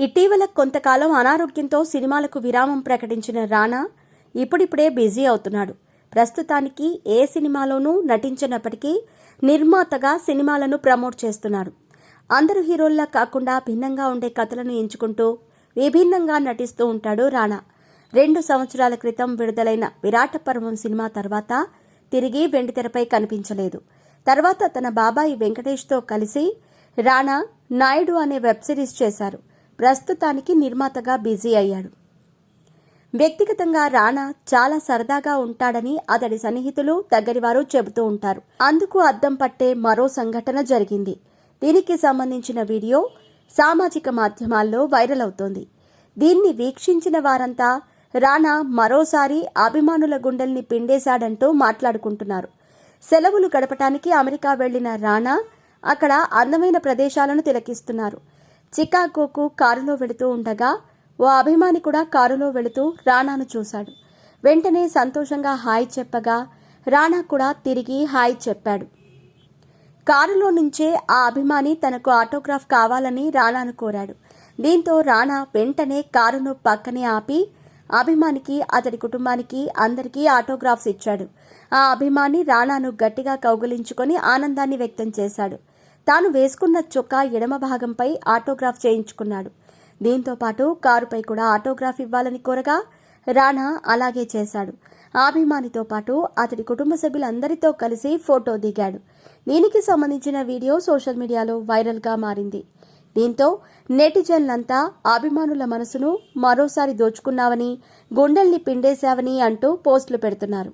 ఇటీవల కొంతకాలం అనారోగ్యంతో సినిమాలకు విరామం ప్రకటించిన రానా ఇప్పుడిప్పుడే బిజీ అవుతున్నాడు. ప్రస్తుతానికి ఏ సినిమాలోనూ నటించినప్పటికీ నిర్మాతగా సినిమాలను ప్రమోట్ చేస్తున్నాడు. అందరు హీరోల్లా కాకుండా భిన్నంగా ఉండే కథలను ఎంచుకుంటూ విభిన్నంగా నటిస్తూ ఉంటాడు రానా. 2 సంవత్సరాల క్రితం విడుదలైన విరాట పర్వం సినిమా తర్వాత తిరిగి వెండితెరపై కనిపించలేదు. తర్వాత తన బాబాయి వెంకటేష్తో కలిసి రానా నాయుడు అనే వెబ్ సిరీస్ చేశారు. ప్రస్తుతానికి నిర్మాతగా బిజీ అయ్యాడు. వ్యక్తిగతంగా రానా చాలా సరదాగా ఉంటాడని అతడి సన్నిహితులు దగ్గరివారు చెబుతూ ఉంటారు. అందుకు అద్దం పట్టే మరో సంఘటన జరిగింది. దీనికి సంబంధించిన వీడియో సామాజిక మాధ్యమాల్లో వైరల్ అవుతోంది. దీన్ని వీక్షించిన వారంతా రానా మరోసారి అభిమానుల గుండెల్ని పిండేశాడంటూ మాట్లాడుకుంటున్నారు. సెలవులు గడపటానికి అమెరికా వెళ్లిన రానా అక్కడ అందమైన ప్రదేశాలను తిలకిస్తున్నారు. చికాగోకు కారులో వెళుతూ ఉండగా ఓ అభిమాని కూడా కారులో వెళుతూ రానాను చూశాడు. వెంటనే సంతోషంగా హాయ్ చెప్పగా రానా కూడా తిరిగి హాయ్ చెప్పాడు. కారులో నుంచే ఆ అభిమాని తనకు ఆటోగ్రాఫ్ కావాలని రానాను కోరాడు. దీంతో రానా వెంటనే కారును పక్కనే ఆపి అభిమానికి, అతడి కుటుంబానికి అందరికీ ఆటోగ్రాఫ్స్ ఇచ్చాడు. ఆ అభిమాని రానాను గట్టిగా కౌగిలించుకొని ఆనందాన్ని వ్యక్తం చేశాడు. తాను వేసుకున్న చొక్కా ఎడమ భాగంపై ఆటోగ్రాఫ్ చేయించుకున్నాడు. దీంతో పాటు కారుపై కూడా ఆటోగ్రాఫ్ ఇవ్వాలని కోరగా రానా అలాగే చేశాడు. ఆ అభిమానితో పాటు అతడి కుటుంబ సభ్యులందరితో కలిసి ఫోటో దిగాడు. దీనికి సంబంధించిన వీడియో సోషల్ మీడియాలో వైరల్గా మారింది. దీంతో నెటిజన్లంతా అభిమానుల మనసును మరోసారి దోచుకున్నావని, గుండెల్ని పిండేశావని అంటూ పోస్టులు పెడుతున్నారు.